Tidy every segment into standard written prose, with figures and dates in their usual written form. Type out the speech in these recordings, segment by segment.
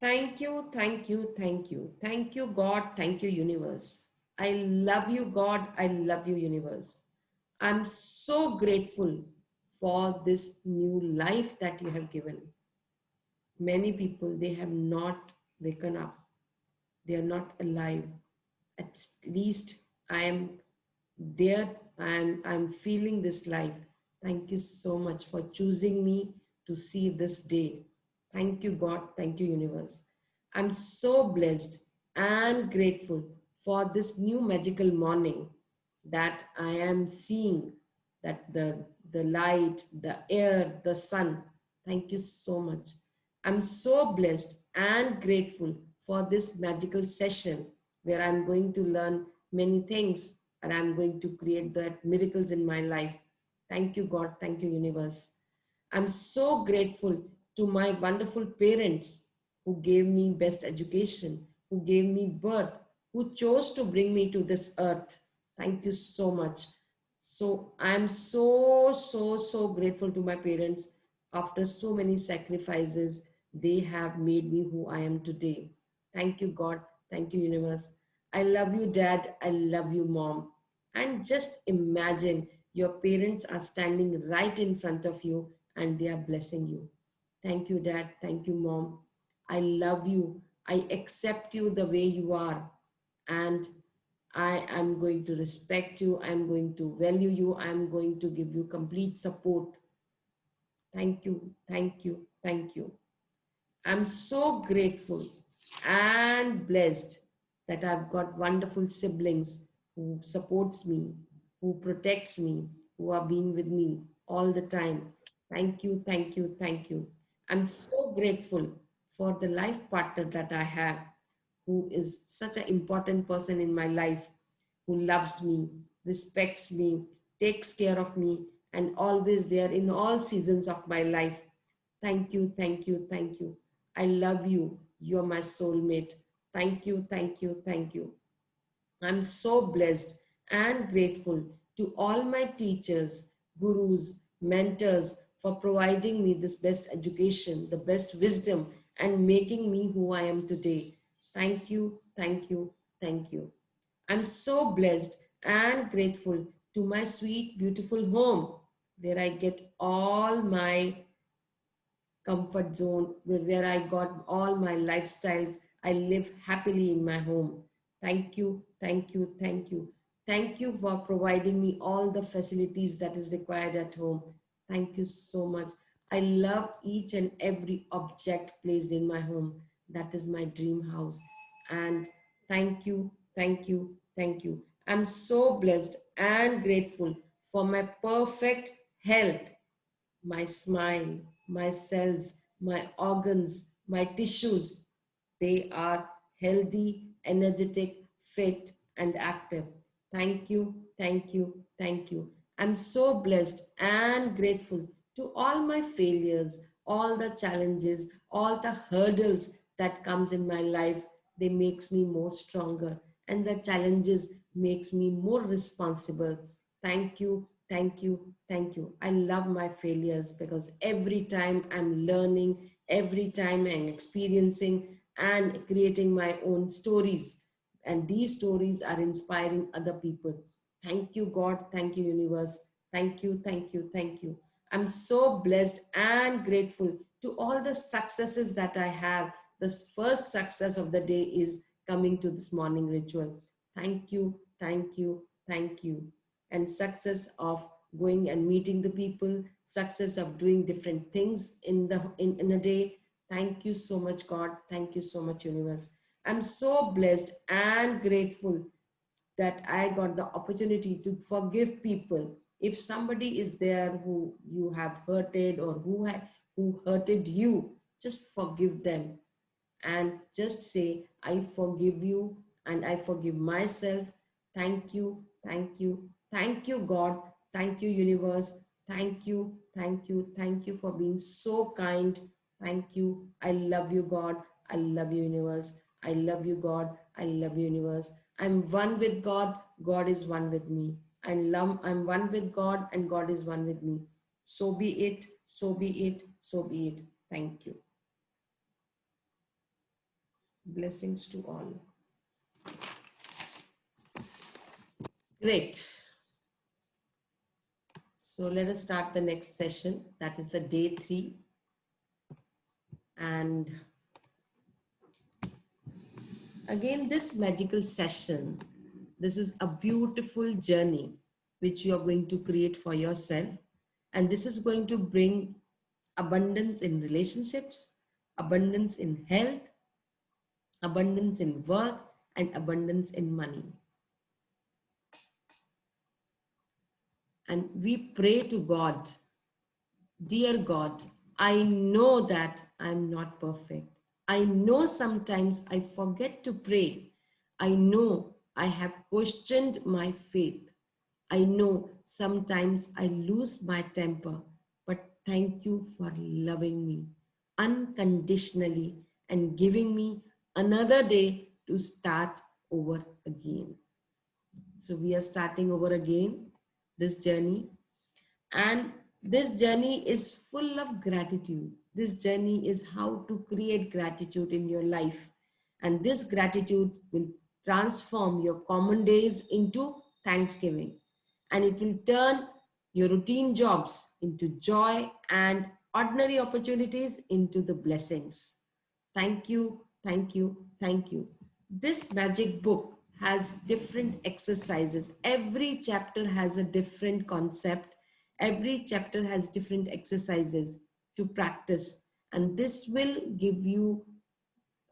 Thank you, thank you, thank you. Thank you, God. Thank you, universe. I love you, God. I love you, universe. I'm so grateful for this new life that you have given. Many people, they have not waken up. They are not alive. At least I am there. I'm feeling this life. Thank you so much for choosing me to see this day. Thank you, God. Thank you, universe. I'm so blessed and grateful for this new magical morning that I am seeing, that the light, the air, the sun. Thank you so much. I'm so blessed and grateful for this magical session where I'm going to learn many things and I'm going to create that miracles in my life. Thank you, God. Thank you, universe. I'm so grateful to my wonderful parents who gave me best education, who gave me birth, who chose to bring me to this earth. Thank you so much. So I'm so grateful to my parents. After so many sacrifices, they have made me who I am today. Thank you, God. Thank you, universe. I love you, Dad. I love you, Mom. And just imagine your parents are standing right in front of you and they are blessing you. Thank you, Dad. Thank you, Mom. I love you. I accept you the way you are. And I am going to respect you. I'm going to value you. I'm going to give you complete support. Thank you. Thank you. Thank you. I'm so grateful and blessed that I've got wonderful siblings who supports me, who protects me, who are being with me all the time. Thank you, thank you, thank you. I'm so grateful for the life partner that I have, who is such an important person in my life, who loves me, respects me, takes care of me, and always there in all seasons of my life. Thank you, thank you, thank you. I love you. You're my soulmate. Thank you, thank you, thank you. I'm so blessed and grateful to all my teachers, gurus, mentors for providing me this best education, the best wisdom, and making me who I am today. Thank you, thank you, thank you. I'm so blessed and grateful to my sweet, beautiful home where I get all my comfort zone where I got all my lifestyles. I live happily in my home. Thank you, thank you, thank you. Thank you for providing me all the facilities that is required at home. Thank you so much. I love each and every object placed in my home. That is my dream house. And thank you, thank you, thank you. I'm so blessed and grateful for my perfect health, my smile, my cells, my organs, my tissues. They are healthy, energetic, fit, and active. Thank you, thank you, thank you. I'm so blessed and grateful to all my failures, all the challenges, all the hurdles that comes in my life. They makes me more stronger, and the challenges makes me more responsible. Thank you, thank you, thank you. I love my failures because every time I'm learning, every time I'm experiencing and creating my own stories. And these stories are inspiring other people. Thank you, God. Thank you, universe. Thank you, thank you, thank you. I'm so blessed and grateful to all the successes that I have. The first success of the day is coming to this morning ritual. Thank you, thank you, thank you. And success of going and meeting the people, success of doing different things in a day. Thank you so much, God. Thank you so much, universe. I'm so blessed and grateful that I got the opportunity to forgive people. If somebody is there who you have hurted or who hurted you, just forgive them and just say, I forgive you and I forgive myself. Thank you, thank you, thank you, God. Thank you, universe. Thank you, thank you, thank you for being so kind. Thank you. I love you, God. I love you, universe. I love you, God. I love you, universe. I'm one with God. God is one with me. I'm one with God and God is one with me. So be it, so be it, so be it. Thank you. Blessings to all. Great. So let us start the next session. That is the day 3. And again, this magical session, this is a beautiful journey which you are going to create for yourself. And this is going to bring abundance in relationships, abundance in health, abundance in work, and abundance in money. And we pray to God, dear God, I know that I'm not perfect. I know sometimes I forget to pray. I know I have questioned my faith. I know sometimes I lose my temper, but thank you for loving me unconditionally and giving me another day to start over again. So we are starting over again this journey, and this journey is full of gratitude. This journey is how to create gratitude in your life. And this gratitude will transform your common days into thanksgiving. And it will turn your routine jobs into joy and ordinary opportunities into the blessings. Thank you, thank you, thank you. This magic book has different exercises. Every chapter has a different concept. Every chapter has different exercises to practice. And this will give you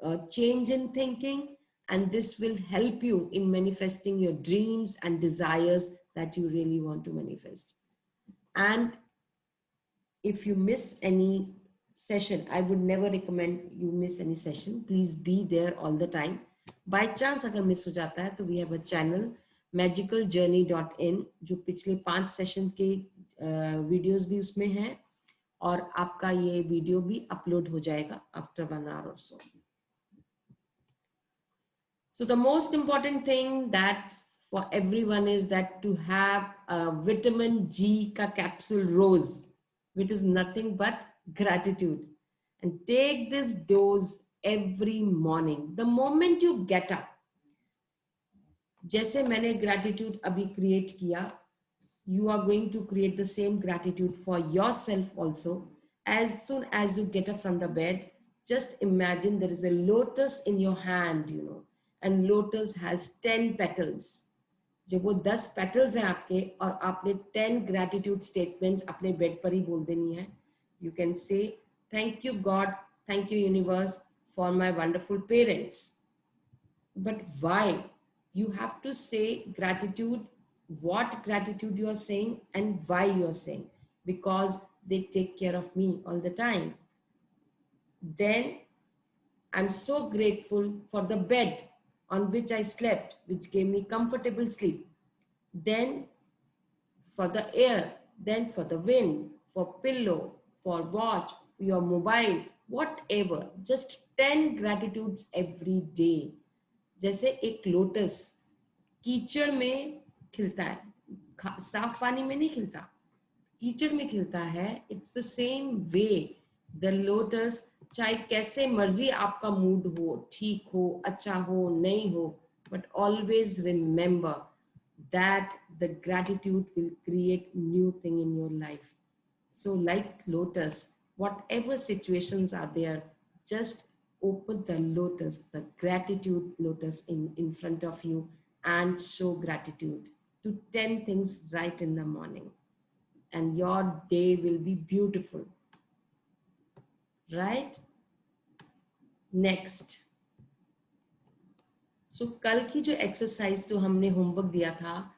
a change in thinking, and this will help you in manifesting your dreams and desires that you really want to manifest. And if you miss any session, I would never recommend you miss any session. Please be there all the time. By chance अगर miss हो जाता है तो we have a channel magicaljourney.in जो पिछले 5 session के videos भी उसमें हैं, और आपका ये वीडियो भी अपलोड हो जाएगा after 1 hour or so. So the most important thing that for everyone is that to have a vitamin G ka capsule rose, which is nothing but gratitude. And take this dose every morning. The moment you get up, जैसे मैंने gratitude अभी create किया, you are going to create the same gratitude for yourself also. As soon as you get up from the bed, just imagine there is a lotus in your hand, and lotus has 10 petals. जब वो 10 petals हैं आपके और आपने 10 gratitude statements अपने bed पर ही बोल देनी है, you can say, thank you God, thank you universe for my wonderful parents. But why? You have to say gratitude, what gratitude you are saying and why you are saying, because they take care of me all the time. Then I'm so grateful for the bed on which I slept, which gave me comfortable sleep. Then for the air, then for the wind, for pillow, for watch, your mobile, whatever. Just 10 gratitudes every day. जैसे एक lotus कीचड़ में खिलता है, साफ पानी में नहीं खिलता, कीचड़ में खिलता है. It's the same way the lotus, चाहे कैसे मर्जी आपका मूड हो, ठीक हो, अच्छा हो, नहीं हो, but always remember that the gratitude will create new thing in your life. So like lotus, whatever situations are there, just open the lotus, the gratitude lotus in front of you, and show gratitude to 10 things right in the morning. And your day will be beautiful. Right? Next. So कल की जो exercise जो हमने homework दिया था,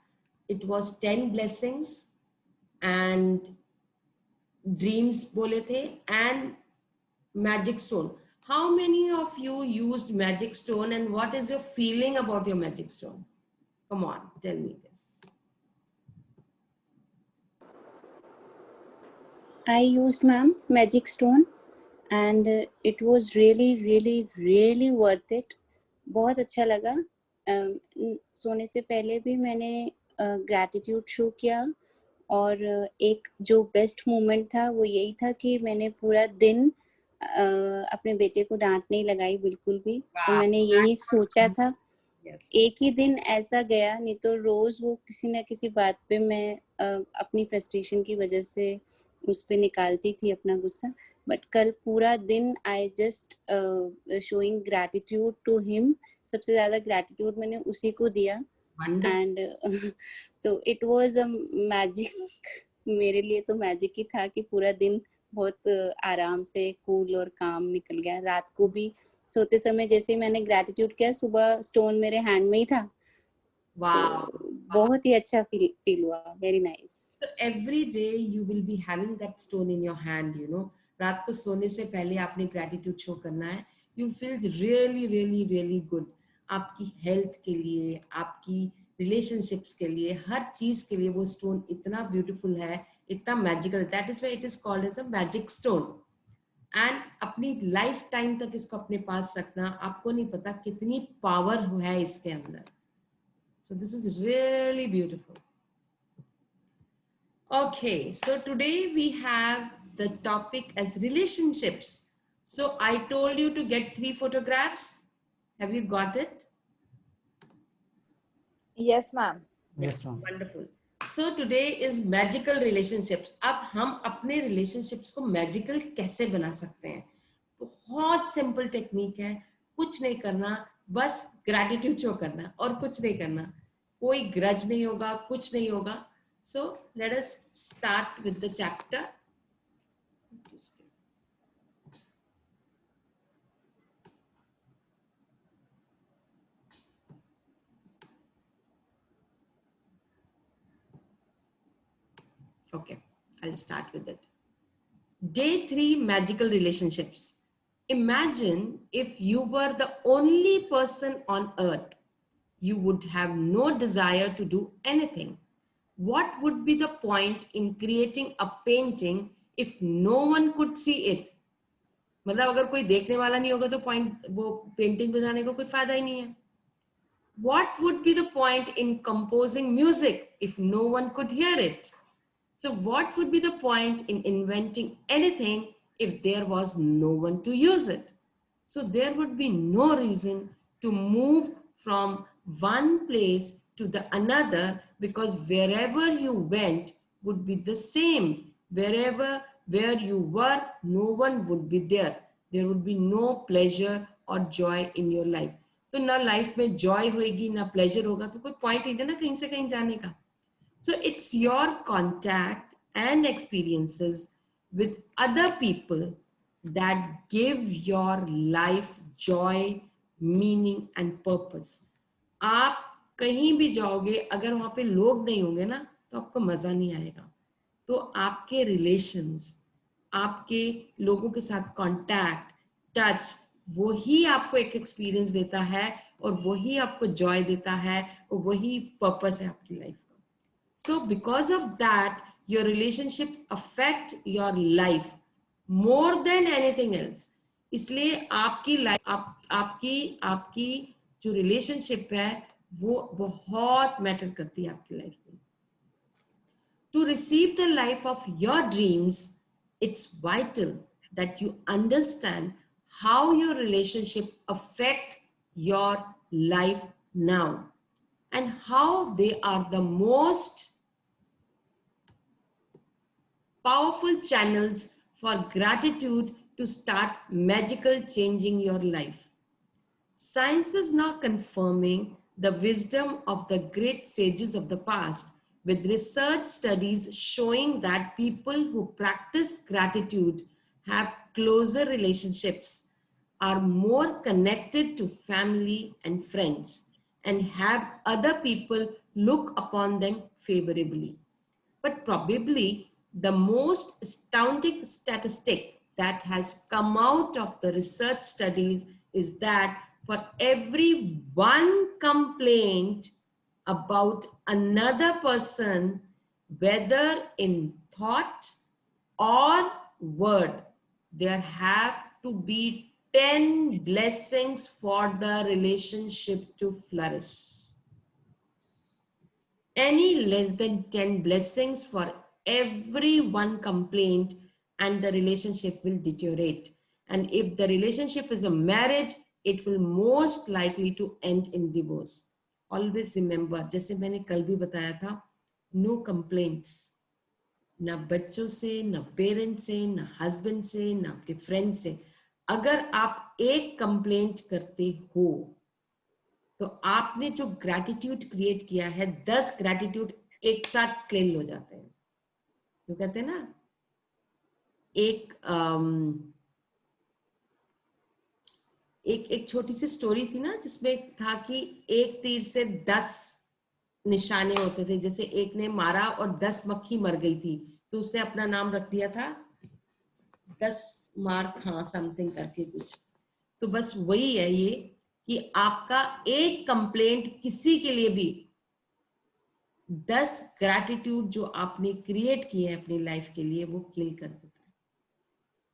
it was 10 blessings and dreams बोले थे and magic stone. How many of you used magic stone and what is your feeling about your magic stone? Come on, tell me this. I used, ma'am, magic stone and it was really worth it. बहुत अच्छा लगा. सोने से पहले भी मैंने gratitude show किया, और एक जो बेस्ट मोमेंट था वो यही था कि मैंने पूरा दिन अपने बेटे को डांट नहीं लगाई बिल्कुल भी। और Wow. मैंने यही सोचा था, Yes. एक ही दिन ऐसा गया, नहीं तो रोज वो किसी ना किसी बात पे मैं अपनी फ्रस्ट्रेशन की वजह से उस पे निकालती थी अपना गुस्सा। बट कल पूरा दिन I just showing gratitude to him. सबसे ज्यादा ग्रैटिट्यूड मैंने उसी को दिया। Wonderful. एंड तो इट वाज अ मैजिक। मेरे लिए तो मैजिक ही था कि पूरा दिन बहुत आराम से कूल और काम निकल गया। रात को भी सोते समय जैसे ही मैंने ग्रैटिट्यूड किया, सुबह स्टोन मेरे हैंड में ही था। Wow. तो बहुत ही अच्छा फील हुआ। Very nice. So every day you will be having that stone in your hand, you know. रात को सोने से पहले आपने gratitude show करना है. You feel really, really, really good. आपकी health के लिए, आपकी relationships के लिए, हर चीज के लिए वो stone इतना beautiful है, इतना magical. That is why it is called as a magic stone. And अपनी लाइफ टाइम तक इसको अपने पास रखना, आपको नहीं पता कितनी पावर है इसके अंदर. सो this is really beautiful. Okay, so today we have the topic as relationships. So I told you to get 3 photographs. Have you got it? Yes, ma'am. Yes, wonderful. So today is magical relationships. अब हम अपने relationships को magical कैसे बना सकते हैं? बहुत simple technique है. कुछ नहीं करना, बस gratitude show करना और कुछ नहीं करना. कोई grudge नहीं होगा, कुछ नहीं होगा. So let us start with the chapter. Okay, I'll start with it. Day 3, magical relationships. Imagine if you were the only person on earth. You would have no desire to do anything. What would be the point in creating a painting if no one could see it? मतलब अगर कोई देखने वाला नहीं होगा तो point वो painting बनाने को कोई फायदा ही नहीं है. What would be the point in composing music if no one could hear it? So what would be the point in inventing anything if there was no one to use it? So there would be no reason to move from one place to the another, because wherever you went would be the same. Where you were, no one would be there. There would be no pleasure or joy in your life. तो ना life में Joy होगी ना pleasure होगा, तो कोई point ही नहीं ना कहीं से कहीं जाने का. So it's your contact and experiences with other people that give your life joy, meaning and purpose. आप कहीं भी जाओगे, अगर वहां पे लोग नहीं होंगे ना, तो आपको मजा नहीं आएगा. तो आपके रिलेशंस, आपके लोगों के साथ कांटेक्ट, टच, वो ही आपको एक एक्सपीरियंस देता है और वही आपको जॉय देता है और वही पर्पस है आपकी लाइफ का. So because of that, your relationship affect your life more than anything else. इसलिए आपकी लाइफ, आपकी जो रिलेशनशिप है वो बहुत मैटर करती है आपकी लाइफ में. To receive the life of your dreams, it's vital that you understand how your relationship affect your life now and how they are the most powerful channels for gratitude to start magical changing your life. Science is now confirming the wisdom of the great sages of the past, with research studies showing that people who practice gratitude have closer relationships, are more connected to family and friends, and have other people look upon them favorably. But probably the most astounding statistic that has come out of the research studies is that for every one complaint about another person, whether in thought or word, there have to be 10 blessings for the relationship to flourish. Any less than 10 blessings for every one complaint and the relationship will deteriorate. And if the relationship is a marriage, it will most likely to end in divorce. Always remember, जैसे मैंने कल भी बताया था, no complaints. ना बच्चों से, ना पेरेंट से, ना हस्बैंड से, ना आपके फ्रेंड से. अगर आप एक कंप्लेंट करते हो तो आपने जो ग्रैटिट्यूड क्रिएट किया है, 10 ग्रैटिट्यूड एक साथ क्लेम हो जाते हैं. जो कहते हैं ना, एक छोटी सी स्टोरी थी ना, जिसमें था कि एक तीर से 10 निशाने होते थे. जैसे एक ने मारा और 10 मक्खी मर गई थी, तो उसने अपना नाम रख दिया था 10 मार्क, हाँ समथिंग करके कुछ. तो बस वही है ये, कि आपका एक कंप्लेंट किसी के लिए भी 10 ग्रैटिट्यूड जो आपने क्रिएट किए हैं अपनी लाइफ के लिए, वो किल कर देता है.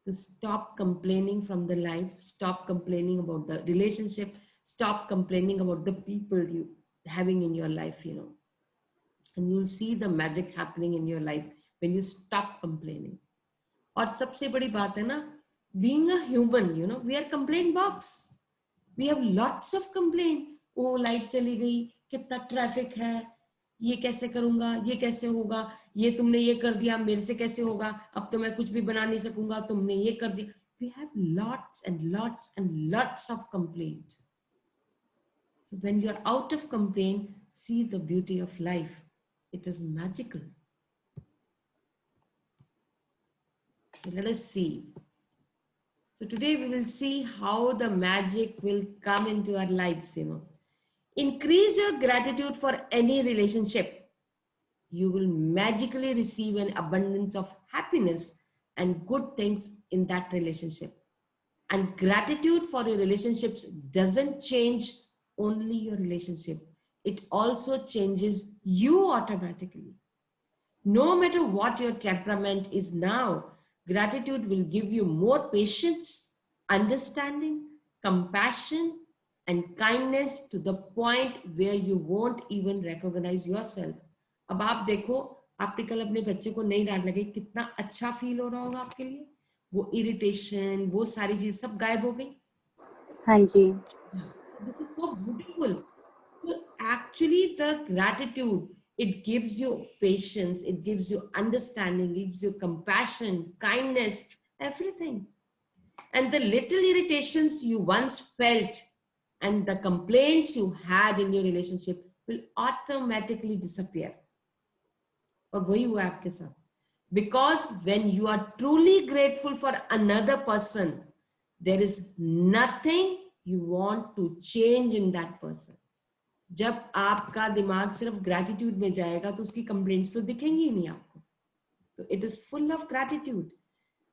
तो stop complaining from the life, stop complaining about the relationship, stop complaining about the people you having in your life, and you'll see the magic happening in your life when you stop complaining. और सबसे बड़ी बात है ना, being a human, we are complaint box. We have lots of complaint. Oh light चली गई, कितना traffic है, ये कैसे करूंगा, ये कैसे होगा, ये तुमने ये कर दिया, मेरे से कैसे होगा, अब तो मैं कुछ भी बना नहीं सकूंगा, तुमने ये कर दिया. We have lots and lots and lots of complaint. So when you are out of complaint, see the beauty of life. It is magical. So let us see. So today we will see how the magic will come into our lives, Increase your gratitude for any relationship. You will magically receive an abundance of happiness and good things in that relationship. And gratitude for your relationships doesn't change only your relationship. It also changes you automatically. No matter what your temperament is now, gratitude will give you more patience, understanding, compassion, and kindness to the point where you won't even recognize yourself. अब आप देखो, आपने कल अपने बच्चे को नहीं डांट लगी, कितना अच्छा फील हो रहा होगा आपके लिए. वो इरिटेशन, वो सारी चीज सब गायब हो गई. हाँ जी. This is so beautiful. So actually the gratitude, it gives you patience, it gives you understanding, it gives you compassion, kindness, everything. And the little irritations you once felt and the complaints you had in your relationship will automatically disappear. और वही हुआ आपके साथ. Because when you are truly grateful for another person, there is nothing you want to change in that person. जब आपका दिमाग सिर्फ gratitude में जाएगा तो उसकी कंप्लेंट्स तो दिखेंगी ही नहीं आपको. तो it is full of gratitude.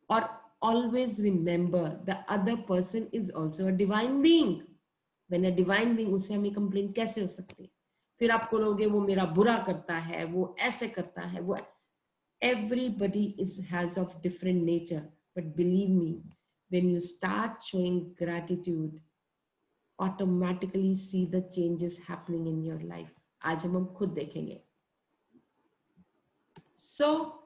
और always remember the other person is also a divine being. When a divine being, उससे हमें कंप्लेंट कैसे हो सकती है? फिर आप कहोगे वो मेरा बुरा करता है, वो ऐसे करता है, वो. Everybody has of different nature, but believe me, when you start showing gratitude, automatically see the changes happening in your life. आज हम खुद देखेंगे. So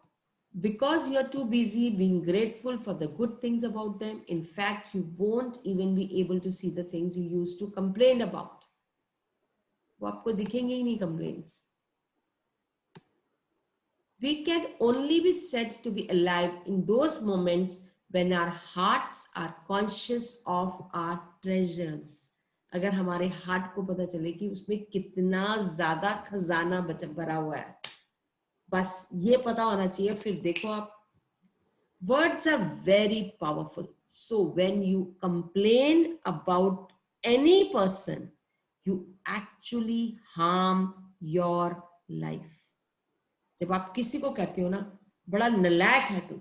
because you're too busy being grateful for the good things about them, in fact you won't even be able to see the things you used to complain about. वो आपको दिखेंगे ही नहीं complaints. We can only be said to be alive in those moments when our hearts are conscious of our treasures. अगर हमारे heart को पता चले कि उसमें कितना ज्यादा खजाना भरा हुआ है, बस ये पता होना चाहिए. फिर देखो आप, words are very powerful. So when you complain about any person, you actually harm your life. जब आप किसी को कहते हो ना, बड़ा नालायक है तू,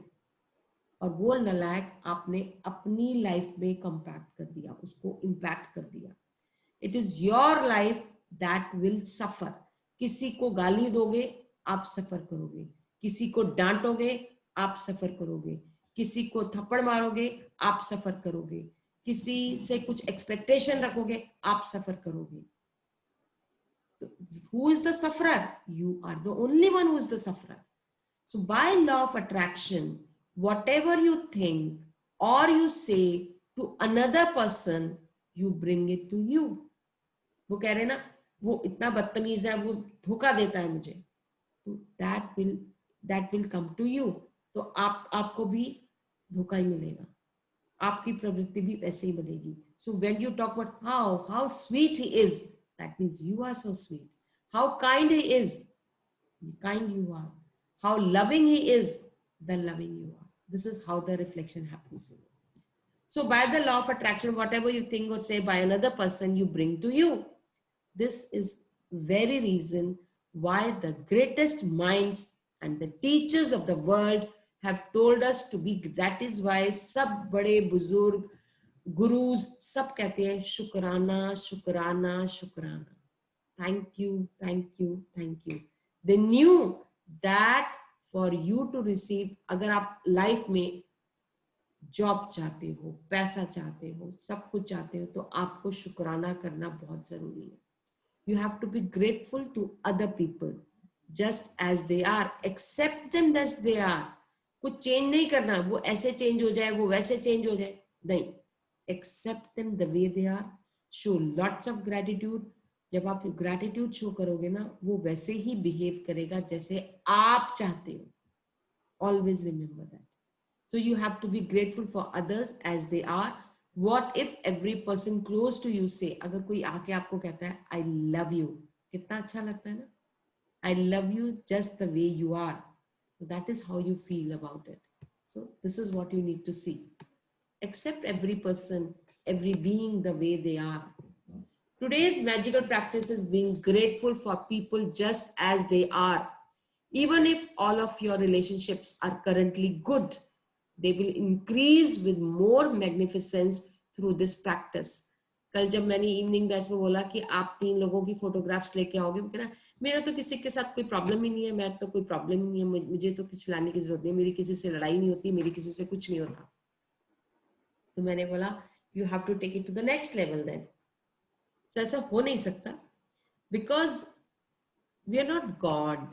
और वो नालायक आपने अपनी लाइफ में कंपैक्ट कर दिया, उसको इम्पैक्ट कर दिया. It is your life that will suffer. किसी को गाली दोगे, आप सफर करोगे. किसी को डांटोगे, आप सफर करोगे. किसी को थप्पड़ मारोगे, आप सफर करोगे. किसी से कुछ एक्सपेक्टेशन रखोगे, आप सफर करोगे. Who is the sufferer? You are the only one who is the sufferer. So by law of attraction, whatever you think, or you say to another person, you bring it to you. वो कह रहे ना वो इतना बदतमीज है, वो धोखा देता है मुझे, तो that will come to you. तो आपको भी धोखा ही मिलेगा, आपकी प्रवृत्ति भी वैसे ही बनेगी. So when you talk about how sweet he is, that means you are so sweet. How kind he is, kind you are. How loving he is, the loving you are. This is how the reflection happens. So by the law of attraction, whatever you think or say by another person, you bring to you. This is very reason why the greatest minds and the teachers of the world have told us to be. That is why सब बड़े बुजुर्ग gurus सब कहते हैं शुक्राना शुक्राना शुक्राना. Thank you, thank you, thank you. They knew that for you to receive, अगर आप लाइफ में जॉब चाहते हो, पैसा चाहते हो, सब कुछ चाहते हो, तो आपको शुक्राना करना बहुत जरूरी है. You have to be grateful to other people just as they are. Accept them as they are. कुछ चेंज नहीं करना, वो ऐसे चेंज हो जाए, वो वैसे चेंज हो जाए, नहीं. Accept them the way they are. Show lots of gratitude. जब आप ग्रैटिट्यूड शो करोगे ना, वो वैसे ही बिहेव करेगा जैसे आप चाहते हो. Always remember that. So you have to be grateful for others as they are. What if every person close to you say, अगर कोई आके आपको कहता है I love you, कितना अच्छा लगता है ना. I love you just the way you are. So that is how you feel about it. So this is what you need to see. Accept every person, every being the way they are. Today's magical practice is being grateful for people just as they are. Even if all of your relationships are currently good, they will increase with more magnificence through this practice. कल जब मैंने evening batch में बोला कि आप 3 लोगों की photographs लेके आओगे, कहना मेरा तो किसी के साथ कोई प्रॉब्लम ही नहीं है, मैं तो कोई प्रॉब्लम ही नहीं है, मुझे तो कुछ लाने की जरूरत नहीं, मेरी किसी से लड़ाई नहीं होती, मेरी किसी से कुछ नहीं होता. तो मैंने बोला you have to take it to the next level then. तो ऐसा हो नहीं सकता, because we are not God.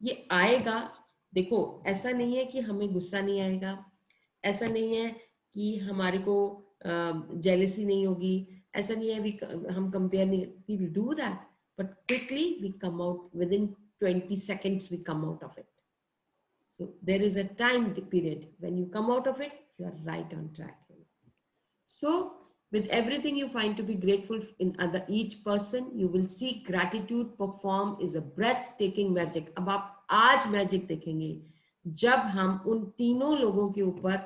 ये आएगा, देखो ऐसा नहीं है कि हमें गुस्सा नहीं आएगा, ऐसा नहीं है कि हमारे को जेलसी नहीं होगी, ऐसा नहीं है हम कंपेयर नहीं, we will do that, but quickly we come out, within 20 seconds we come out of it. So there is a time period when you come out of it, you are right on track. So with everything you find to be grateful in each person, you will see gratitude perform is a breathtaking magic. अब आप आज magic देखेंगे जब हम उन तीनों लोगों के ऊपर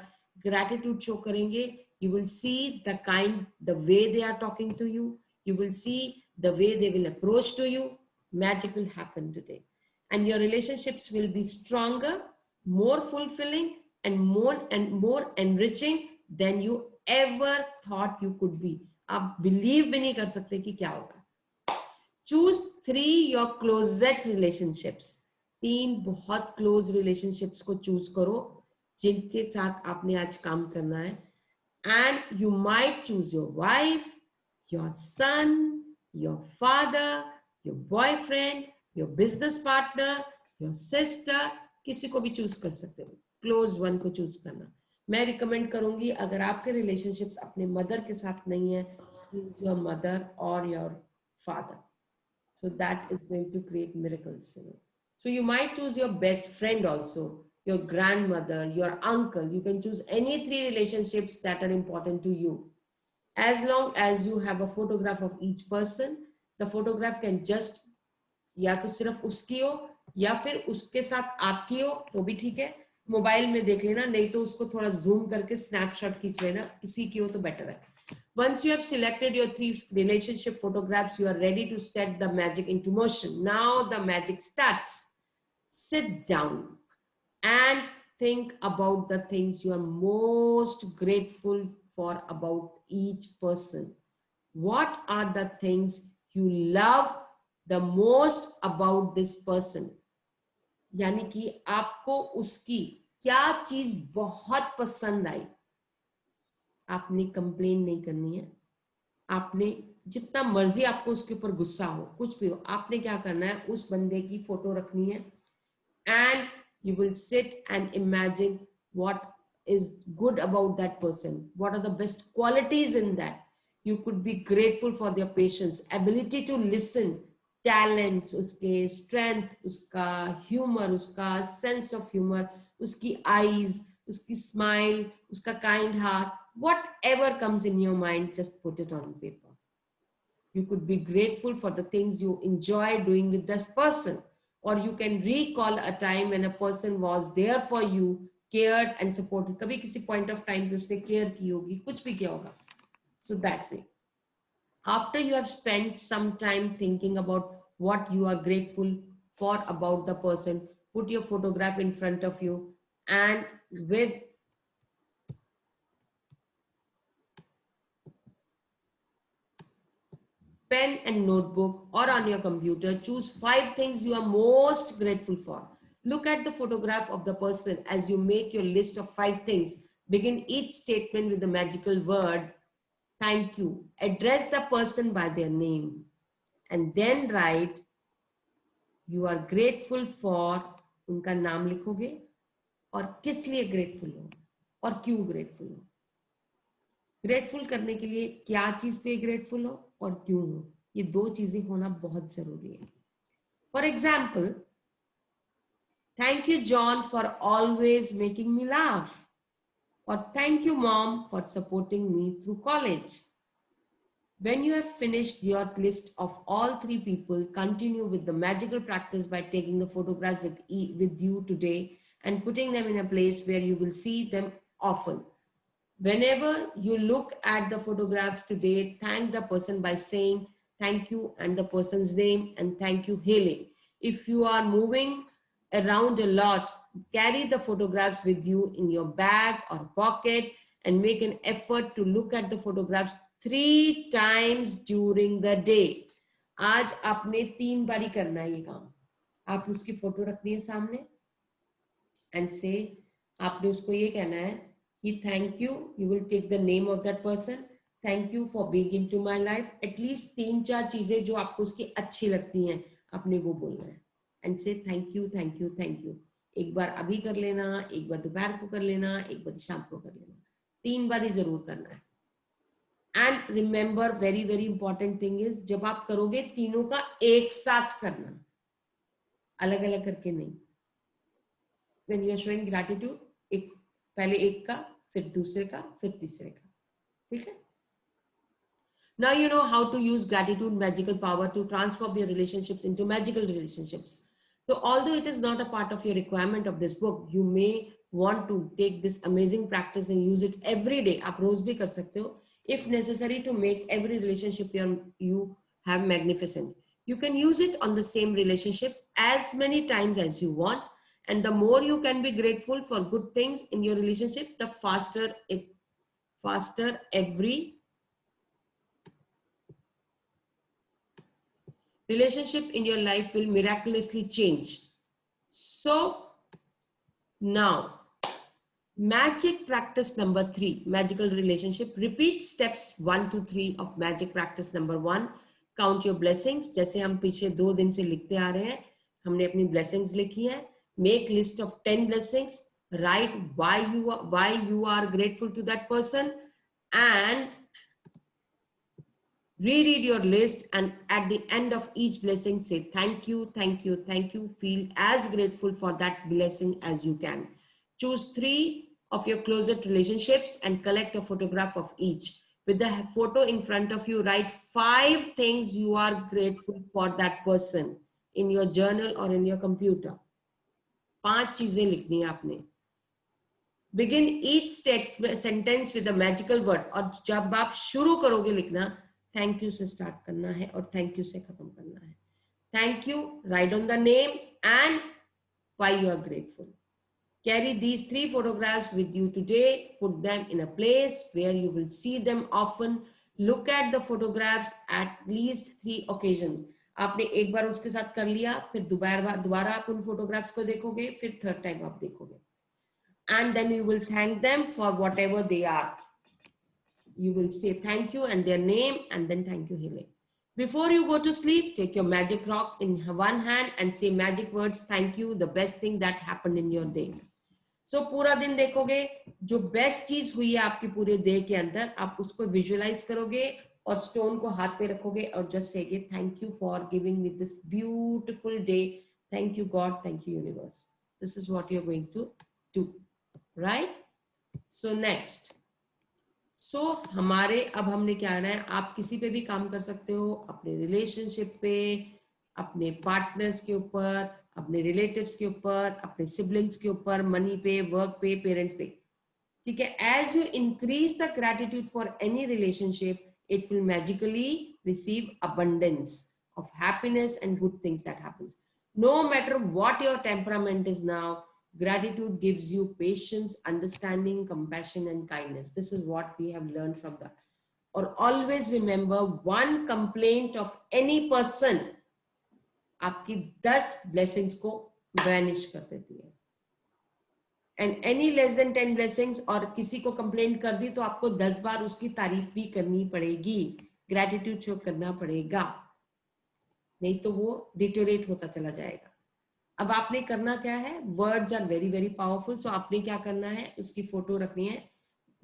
gratitude शो करेंगे. You will see the way they are talking to you. You will see the way they will approach to you. Magic will happen today, and your relationships will be stronger, more fulfilling, and more enriching than you ever thought you could be. आप believe भी नहीं कर सकते कि क्या होगा. Choose 3 your closest relationships. 3 बहुत close relationships को चूज करो जिनके साथ आपने आज काम करना है. And you might choose your wife, your son, your father, your boyfriend, your business partner, your sister. किसी को भी चूज कर सकते हो. क्लोज वन को चूज करना. मैं रिकमेंड करूंगी अगर आपके रिलेशनशिप्स अपने मदर के साथ नहीं है, योर मदर और your father. So that is going to create miracles. So you might choose your best friend also, your grandmother, your uncle. You can choose any 3 relationships that are important to you. As long as you have a photograph of each person, the photograph can just या तो सिर्फ उसकी हो या फिर उसके साथ आपकी हो तो भी ठीक है. मोबाइल में देख लेना, नहीं तो उसको थोड़ा जूम करके स्नैपशॉट खींच लेना, इसी की हो तो बेटर है. Once you have selected your 3 relationship photographs, you are ready to set the magic into motion. Now the magic starts. Sit down and think about the things you are most grateful for about each person. What are the things you love the most about this person? यानी कि आपको उसकी क्या चीज बहुत पसंद आई. आपने complain नहीं करनी है. आपने जितना मर्जी आपको उसके ऊपर गुस्सा हो, कुछ भी हो, आपने क्या करना है, उस बंदे की फोटो रखनी है. And you will sit and imagine what is good about that person? What are the best qualities in that? You could be grateful for their patience, ability to listen, talents, uske strength, uska humor, uska sense of humor, uski eyes, uski smile, uska kind heart. Whatever comes in your mind, just put it on paper. You could be grateful for the things you enjoy doing with this person, or you can recall a time when a person was there for you, cared and supported. कभी किसी point of time पे उसने care की होगी, कुछ भी किया होगा. So that way, after you have spent some time thinking about what you are grateful for about the person, put your photograph in front of you, and with pen and notebook or on your computer, choose 5 things you are most grateful for. Look at the photograph of the person as you make your list of 5 things. Begin each statement with the magical word, thank you. Address the person by their name. And then write, you are grateful for, उनका नाम लिखोगे और किस लिए grateful हो और क्यों grateful हो. ग्रेटफुल करने के लिए क्या चीज पे ग्रेटफुल हो और क्यों हो, ये 2 चीजें होना बहुत जरूरी है. For example, thank you John for always making me laugh, और thank you mom for supporting me through college. When you have finished your list of all 3 people, continue with the magical practice by taking the photographs with you today and putting them in a place where you will see them often. Whenever you look at the photographs today, thank the person by saying thank you and the person's name and thank you, healing. If you are moving around a lot, carry the photographs with you in your bag or pocket and make an effort to look at the photographs 3 times during the day. आज आपने 3 बारी करना है ये काम. आप उसकी photo रखनी है सामने and say, आपने उसको ये कहना है कि thank you. You will take the name of that person. Thank you for being into my life. At least 3-4 चीजें जो आपको उसकी अच्छी लगती हैं आपने वो बोलना है and say thank you, thank you, thank you. एक बार अभी कर लेना, एक बार दोपहर को कर लेना, एक बार शाम को कर लेना. 3 बार ही जरूर करना है. And remember, very very important thing is, जब आप करोगे तीनों का एक साथ करना, अलग अलग करके नहीं. When you are showing gratitude, एक पहले एक का, फिर दूसरे का, फिर तीसरे का. ठीक है. Now you know how to use gratitude magical power to transform your relationships into magical relationships. So although it is not a part of your requirement of this book, you may want to take this amazing practice and use it every day. आप रोज भी कर सकते हो, if necessary, to make every relationship you have magnificent. You can use it on the same relationship as many times as you want, and the more you can be grateful for good things in your relationship, the faster every relationship in your life will miraculously change. So now, magic practice number 3, magical relationship. Repeat steps 1 to 3 of magic practice number 1. Count your blessings. जैसे हम पिछले 2 दिन से लिखते आ रहे हैं, हमने अपनी blessings लिखी है. Make list of 10 blessings. Write why you are grateful to that person, and reread your list, and at the end of each blessing say thank you, thank you, thank you. Feel as grateful for that blessing as you can. Choose 3 of your closest relationships and collect a photograph of each. With the photo in front of you, write 5 things you are grateful for that person in your journal or in your computer. 5 चीजें लिखनी है आपने. Begin each sentence with a magical word. और जब आप शुरू करोगे लिखना, थैंक यू से स्टार्ट करना है और थैंक यू से खत्म करना है. Thank you, write on the name and why you are grateful. Carry these 3 photographs with you today. Put them in a place where you will see them often. Look at the photographs at least 3 occasions. आपने एक बार उसके साथ कर लिया, फिर दोबारा आप उन फोटोग्राफ्स को देखोगे, फिर थर्ड टाइम आप देखोगे. And then you will thank them for whatever they are. You will say thank you and their name, and then thank you, healing. Before you go to sleep, take your magic rock in one hand and say magic words, thank you, the best thing that happened in your day. सो पूरा दिन देखोगे, जो best चीज हुई है आपकी पूरे day के अंदर, आप उसको विजुअलाइज करोगे और स्टोन को हाथ पे रखोगे और जस्ट सेगे thank you for giving me this beautiful day, thank you God, thank you universe. This is what you are going to do, right? So next, हमारे अब हमने क्या आना है, आप किसी पे भी काम कर सकते हो, अपने रिलेशनशिप पे, अपने पार्टनर्स के ऊपर, अपने रिलेटिव्स के ऊपर, अपने सिबलिंग्स के ऊपर, मनी पे, वर्क पे, पेरेंट पे. ठीक है? As you increase the gratitude for any relationship, it will magically receive abundance of happiness and good things that happens. No matter what your temperament is now, gratitude gives you patience, understanding, compassion, and kindness. This is what we have learned from that. Or always remember, one complaint of any person आपकी 10 blessings को vanish कर देती है. And any less than 10 blessings, और किसी को complaint कर दी तो आपको 10 बार उसकी तारीफ भी करनी पड़ेगी, ग्रेटिट्यूड शो करना पड़ेगा, नहीं तो वो डिटोरेट होता चला जाएगा. अब आपने करना क्या है, words are very very powerful. So आपने क्या करना है, उसकी फोटो रखनी है,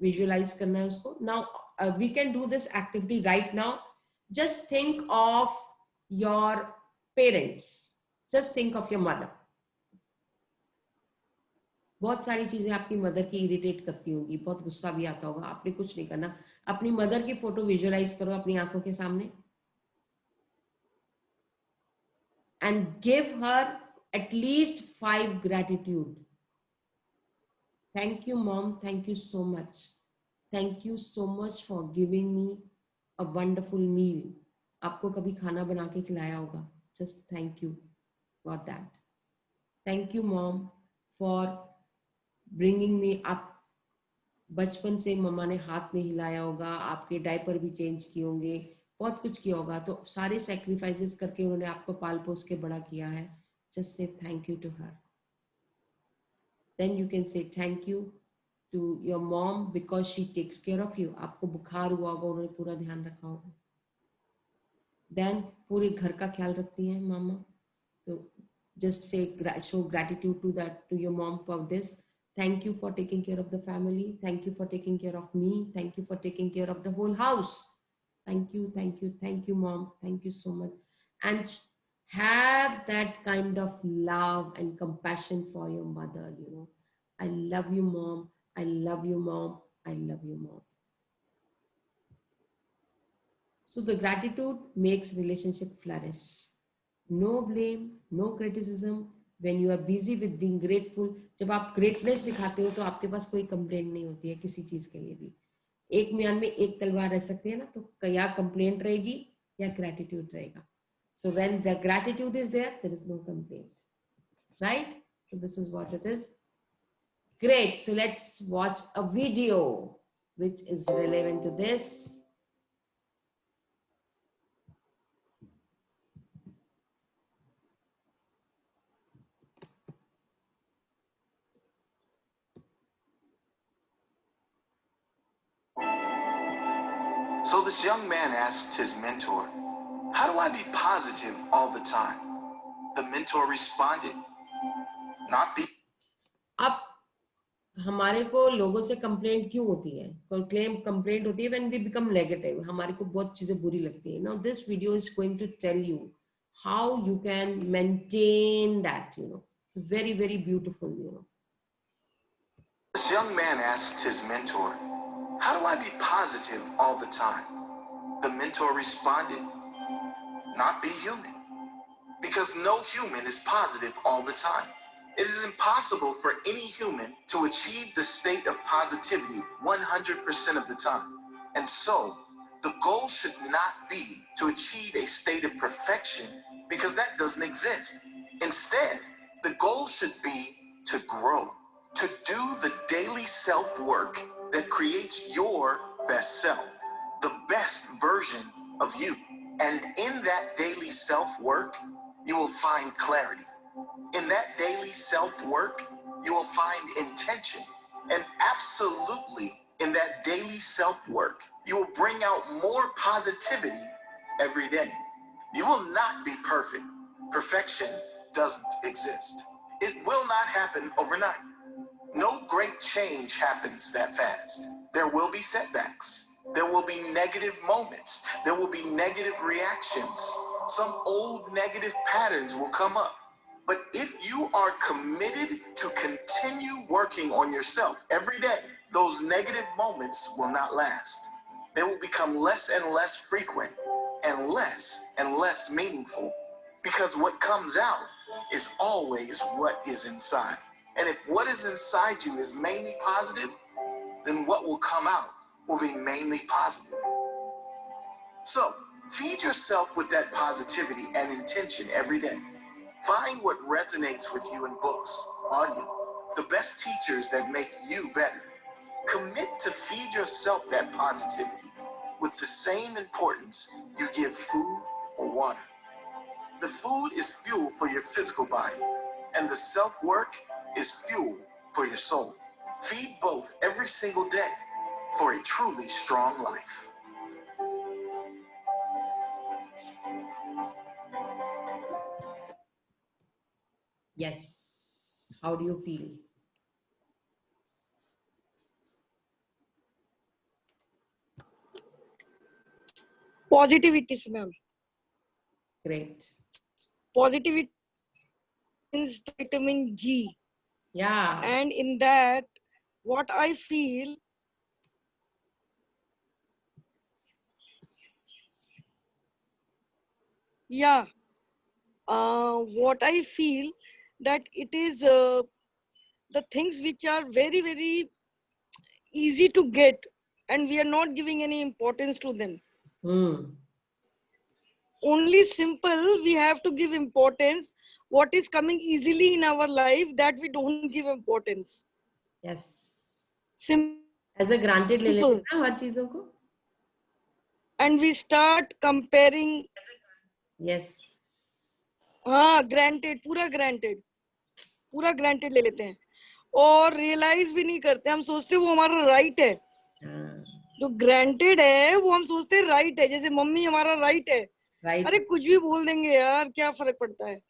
विजुअलाइज करना है उसको. Now we can do this activity right now. Just think of your parents, just think of your mother. बहुत सारी चीजें आपकी मदर की इरिटेट करती होगी, बहुत गुस्सा भी आता होगा. आपने कुछ नहीं करना, अपनी मदर की फोटो विजुअलाइज करो अपनी आंखों के सामने and give her at least 5 gratitude. Thank you mom, thank you so much, thank you so much for giving me a wonderful meal. आपको कभी खाना बना के खिलाया होगा, just thank you for that. Thank you mom for bringing me up. बचपन से मम्मा ने हाथ में हिलाया होगा, आपके डायपर भी चेंज किए होंगे, बहुत कुछ किया होगा, तो सारे सैक्रिफाइसेस करके उन्होंने आपको पाल पोस के बड़ा किया है. Just say thank you to her. Then you can say thank you to your mom because she takes care of you. आपको बुखार हुआ होगा, उन्होंने पूरा ध्यान रखा होगा. देन पूरे घर का ख्याल रखती हैं मामा, तो just say show gratitude to that, to your mom for this. Thank you for taking care of the family, thank you for taking care of me, thank you for taking care of the whole house. Thank you, thank you, thank you mom, thank you so much. And have that kind of love and compassion for your mother, you know. I love you mom, I love you mom, I love you mom. So the gratitude makes relationship flourish. No blame, no criticism. When you are busy with being grateful, जब आप greatness दिखाते हो तो आपके पास कोई complaint नहीं होती है किसी चीज के लिए भी. एक म्यान में एक तलवार रह सकती है ना, तो या कंप्लेंट रहेगी या ग्रेटिट्यूड रहेगा. So when the gratitude is there, there is no complaint, right? So this is what it is. Great. So let's watch a video which is relevant to this. So this young man asked his mentor, "How do I be positive all the time?" The mentor responded, "Not be." अब हमारे को लोगों से complaint क्यों होती है, complaint होती है व्हेन वी बिकम नेगेटिव, हमारे को बहुत चीजें बुरी लगती है. Now this video is going to tell you how you can maintain that, you know. It's very very beautiful, you know. This young man asked his mentor, "How do I be positive all the time?" The mentor responded, "Not be human. Because no human is positive all the time. It is impossible for any human to achieve the state of positivity 100% of the time. And so, the goal should not be to achieve a state of perfection because that doesn't exist. Instead, the goal should be to grow, to do the daily self-work that creates your best self, the best version of you. And in that daily self-work, you will find clarity. In that daily self-work, you will find intention. And absolutely, in that daily self-work, you will bring out more positivity every day. You will not be perfect. Perfection doesn't exist. It will not happen overnight. No great change happens that fast. There will be setbacks. There will be negative moments. There will be negative reactions. Some old negative patterns will come up. But if you are committed to continue working on yourself every day, those negative moments will not last. They will become less and less frequent and less meaningful, because what comes out is always what is inside. And if what is inside you is mainly positive, then what will come out will be mainly positive. So, feed yourself with that positivity and intention every day. Find what resonates with you in books, audio, the best teachers that make you better. Commit to feed yourself that positivity with the same importance you give food or water. The food is fuel for your physical body, and the self-work is fuel for your soul. Feed both every single day for a truly strong life. Yes. How do you feel? Positivity, ma'am. Great. Positivity is vitamin G. Yeah. And in that, what I feel, what I feel that it is the things which are very, very easy to get, and we are not giving any importance to them. Only simple, we have to give importance. What is coming easily in our life, that we don't give importance. Yes. Simple. As a granted ले लेते हैं ना हर चीजों को. And we start comparing. Yes. हाँ, granted, पूरा granted ले लेते हैं और रियलाइज भी नहीं करते. हम सोचते वो हमारा राइट है. जो ग्रांटेड है वो हम सोचते राइट है. जैसे मम्मी हमारा राइट है. अरे कुछ भी बोल देंगे यार, क्या फर्क पड़ता है.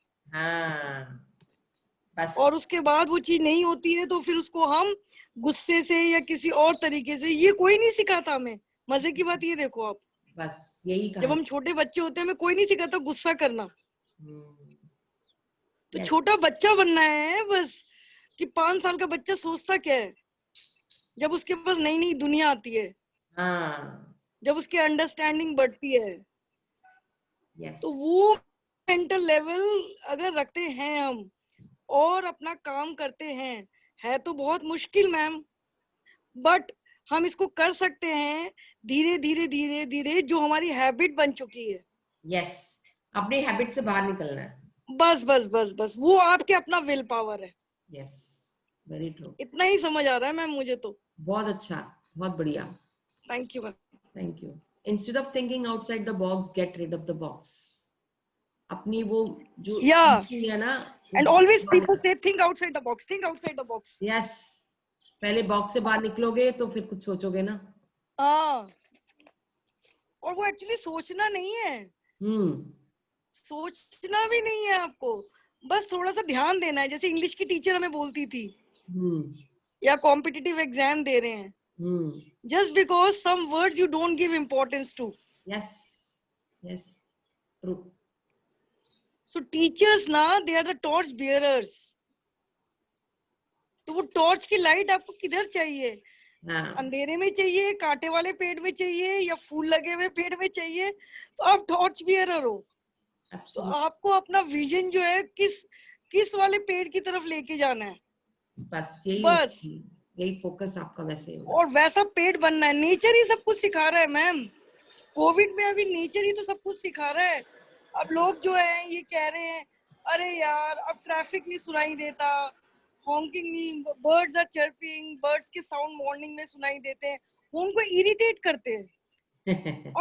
बस. और उसके बाद वो चीज नहीं होती है तो फिर उसको हम गुस्से से या किसी और तरीके से, ये कोई नहीं सिखाता हमें. मजे की बात ये देखो आप, बस यही जब हम छोटे बच्चे होते हैं हमें कोई नहीं सिखाता गुस्सा करना. तो छोटा बच्चा बनना है बस. कि 5 साल का बच्चा सोचता क्या है जब उसके पास नई नई दुनिया आती है, जब उसकी अंडरस्टैंडिंग बढ़ती है. तो वो मेंटल लेवल अगर रखते हैं हम और अपना काम करते हैं, है तो बहुत मुश्किल मैम, बट हम इसको कर सकते हैं धीरे धीरे धीरे धीरे, जो हमारी हैबिट बन चुकी है. यस, अपनी हैबिट से बाहर निकलना है. बस बस बस बस वो आपके अपना विल पावर है. Yes, very true. इतना ही समझ आ रहा है मैम मुझे तो. बहुत अच्छा, बहुत बढ़िया. Thank you ma'am. Thank you. Instead of thinking outside the box, get rid of the box. अपनी वो जो है ना, and always people say think outside the box, think outside the box. Yes, पहले बॉक्स से बाहर निकलोगे तो फिर कुछ सोचोगे ना. हाँ, और वो एक्चुअली सोचना नहीं है. सोचना भी नहीं है आपको, बस थोड़ा सा ध्यान देना है. जैसे इंग्लिश की टीचर हमें बोलती थी, या कॉम्पिटिटिव एग्जाम दे रहे हैं, just because some words you don't give importance to. Yes, yes, true. So teachers ना, they are the torch bearers. तो वो टॉर्च की लाइट आपको किधर चाहिए? अंधेरे में चाहिए, कांटे वाले पेड़ में चाहिए, या फूल लगे हुए पेड़ में चाहिए? तो आप टॉर्च बियरर हो. तो आपको अपना विजन जो है किस वाले पेड़ की तरफ लेके जाना है. बस यही फोकस आपका वैसे है. और वैसा पेड़ बनना है. नेचर ही सब कुछ सिखा रहा है मैम. कोविड में अभी नेचर ही तो सब कुछ सिखा रहा है. अब लोग जो है ये कह रहे हैं, अरे यार अब ट्रैफिक नहीं सुनाई देता, हॉकिंग नहीं, बर्ड्स आर चर्पिंग, बर्ड्स के साउंड मॉर्निंग में सुनाई देते हैं, वो उनको इरिटेट करते हैं.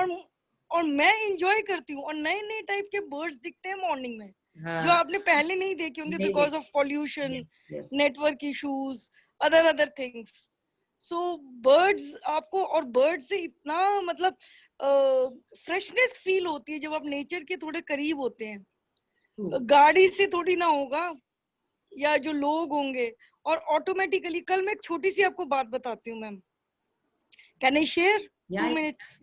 और मैं एंजॉय करती हूँ. और नए नए टाइप के बर्ड्स दिखते हैं मॉर्निंग में, जो आपने पहले नहीं देखे होंगे, because of pollution, network issues, other things. So birds आपको, और बर्ड से इतना मतलब फ्रेशनेस फील होती है जब आप नेचर के थोड़े करीब होते हैं. गाड़ी से थोड़ी ना होगा. या जो लोग होंगे, और ऑटोमेटिकली कल मैं एक छोटी सी आपको बात बताती हूँ ma'am, can I share Yeah, 2 minutes?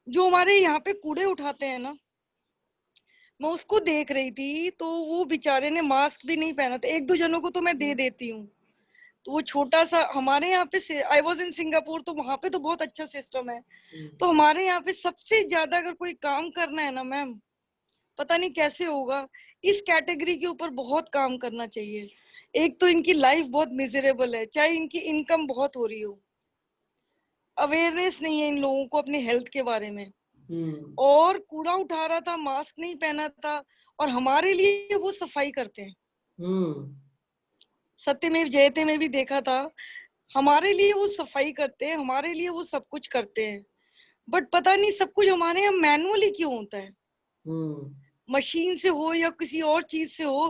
जो हमारे यहाँ पे कूड़े उठाते हैं ना, मैं उसको देख रही थी, तो वो बेचारे ने मास्क भी नहीं पहना था। 1-2 जनों को तो मैं दे देती हूँ, तो वो छोटा सा हमारे यहाँ पे, आई वॉज इन सिंगापुर, तो वहां पे तो बहुत अच्छा सिस्टम है। तो हमारे यहाँ पे सबसे ज्यादा अगर कोई काम करना है ना मैम, पता नहीं कैसे होगा, इस कैटेगरी के ऊपर बहुत काम करना चाहिए। एक तो इनकी लाइफ बहुत मिजरेबल है, चाहे इनकी इनकम बहुत हो रही हो, अवेयरनेस नहीं है इन लोगों को अपने हेल्थ के बारे में, और कूड़ा उठा रहा था, मास्क नहीं पहना था, और हमारे लिए वो सफाई करते हैं। सत्यमेव जयते में भी देखा था, हमारे लिए वो सफाई करते हैं, हमारे लिए वो सब कुछ करते हैं। बट पता नहीं सब कुछ हमारे यहाँ मैनुअली क्यों होता है, मशीन से हो या किसी और चीज से हो,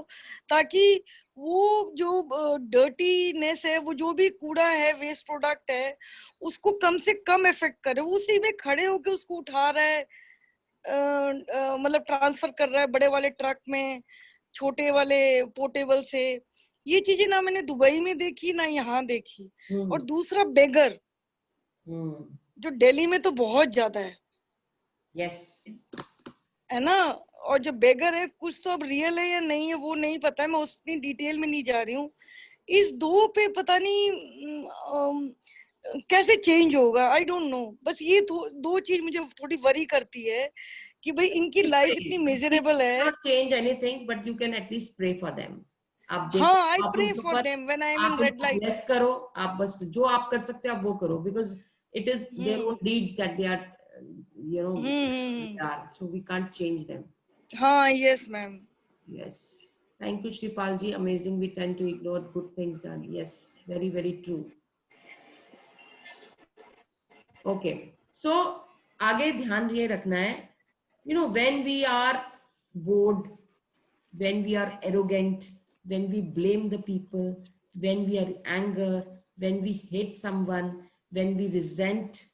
ताकि वो जो डर्टीनेस है, वो जो भी कूड़ा है, वेस्ट प्रोडक्ट है, उसको कम से कम इफेक्ट करे। वो उसी में खड़े होके उसको उठा रहा है, मतलब ट्रांसफर कर रहा है बड़े वाले ट्रक में, छोटे वाले पोर्टेबल से। ये चीजें ना मैंने दुबई में देखी ना यहाँ देखी। और दूसरा बेगर, जो दिल्ली में तो बहुत ज्यादा है, यस, है ना। और जो बेगर है, कुछ तो अब रियल है या नहीं है वो नहीं पता है, मैं उतनी डिटेल में नहीं जा रही हूँ। इस दो पे पता नहीं कैसे चेंज होगा, आई डोंट नो। बस ये दो चीज मुझे थोड़ी वरी करती है कि भाई इनकी लाइफ इतनी मिजरेबल है। not change anything, but you can at least pray for them. आप देखो, हाँ, आई आप प्रे उनको फॉर बस, देम व्हेन आई एम इन आप रेड उनको लाइट। bless करो, आप बस जो आप कर सकते हो आप वो करो, because it is their own deeds that they are, you know, they are, so we can't change them. हाँ, yes ma'am. Yes, thank you Shripal ji, amazing. We tend to ignore good things done. Yes, very very true. Okay, so आगे ध्यान ये रखना है, you know, when we are bored, when we are arrogant, when we blame the people, when we are anger, when we hate someone, when we resent,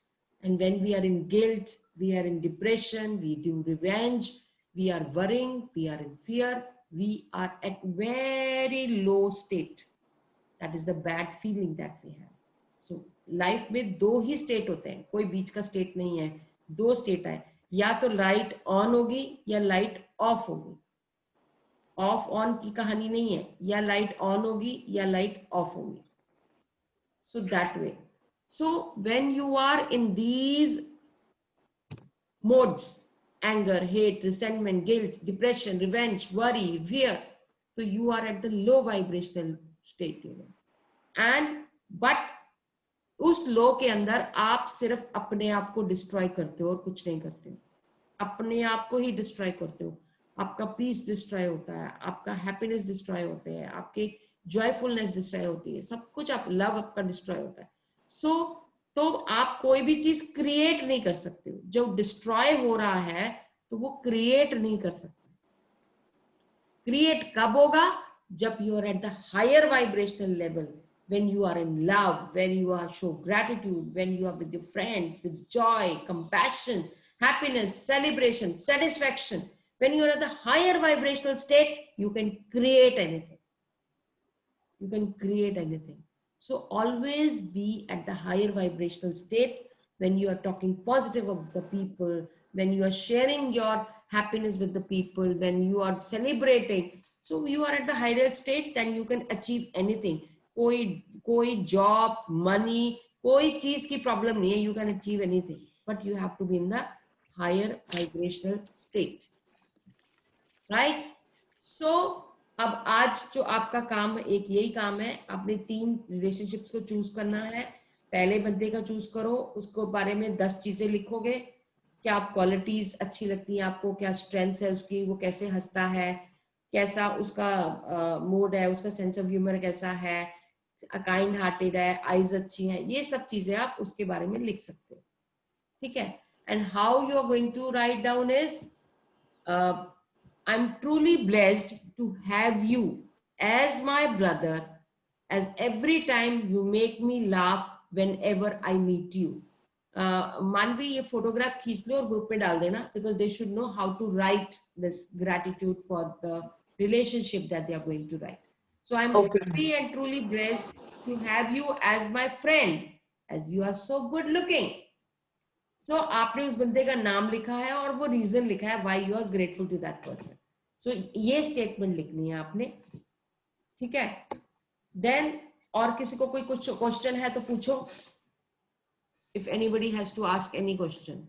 and when we are in guilt, we are in depression, we do revenge, we are worrying, we are in fear, we are at very low state. That is the bad feeling that we have. So life में दो ही state होते हैं, कोई बीच का state नहीं है, दो state है, या तो लाइट ऑन होगी या लाइट ऑफ होगी। ऑफ ऑन की कहानी नहीं है, या लाइट ऑन होगी या लाइट ऑफ होगी। So that way, so when you are in these modes, anger, hate, resentment, guilt, depression, revenge, worry, fear, so you are at the low vibrational state, you know. And but उस लो के अंदर आप सिर्फ अपने आप को destroy करते हो और कुछ नहीं करते हो, अपने आप को ही डिस्ट्रॉय करते हो। आपका पीस डिस्ट्रॉय होता है, आपका हैप्पीनेस डिस्ट्रॉय होते हैं, आपकी जॉयफुलनेस डिस्ट्रॉय होती है, सब कुछ, आप लव आपका डिस्ट्रॉय होता है। सो तो आप कोई भी चीज क्रिएट नहीं कर सकते हो। जब डिस्ट्रॉय हो रहा है तो वो क्रिएट नहीं कर सकते। क्रिएट कब होगा? जब you are at the higher vibrational level, when you are in love, when you are show gratitude, when you are with your friends, with joy, compassion, happiness, celebration, satisfaction, when you are at the higher vibrational state, you can create anything. You can create anything. So always be at the higher vibrational state when you are talking positive of the people, when you are sharing your happiness with the people, when you are celebrating. So you are at the higher state, then you can achieve anything. कोई job, money, कोई चीज की problem नहीं है, you can achieve anything, but you have to be in the higher vibrational state, right? So अब आज जो आपका काम, एक यही काम है, अपने 3 रिलेशनशिप्स को चूज करना है। पहले बंदे का चूज करो, उसको बारे में 10 चीजें लिखोगे, क्या क्वालिटीज अच्छी लगती है आपको, क्या स्ट्रेंथ्स है उसकी, वो कैसे हंसता है, कैसा उसका मूड है, उसका सेंस ऑफ ह्यूमर कैसा है, काइंड हार्टेड है, आईज अच्छी हैं, ये सब चीजें आप उसके बारे में लिख सकते हो, ठीक है? And how you are going to write down is, I am truly blessed to have you as my brother, as every time you make me laugh whenever I meet you. Manvi, ये photograph खींच लो और group में डाल देना, because they should know how to write this gratitude for the relationship that they are going to write. So I'm Okay. happy and truly blessed to have you as my friend, as you are so good looking. So आपने उस बंदे का नाम लिखा है और वो reason लिखा है why you are grateful to that person. So ये स्टेटमेंट लिखनी है आपने, ठीक है? Then और किसी को कोई कुछ क्वेश्चन है तो पूछो. If anybody has to ask any question.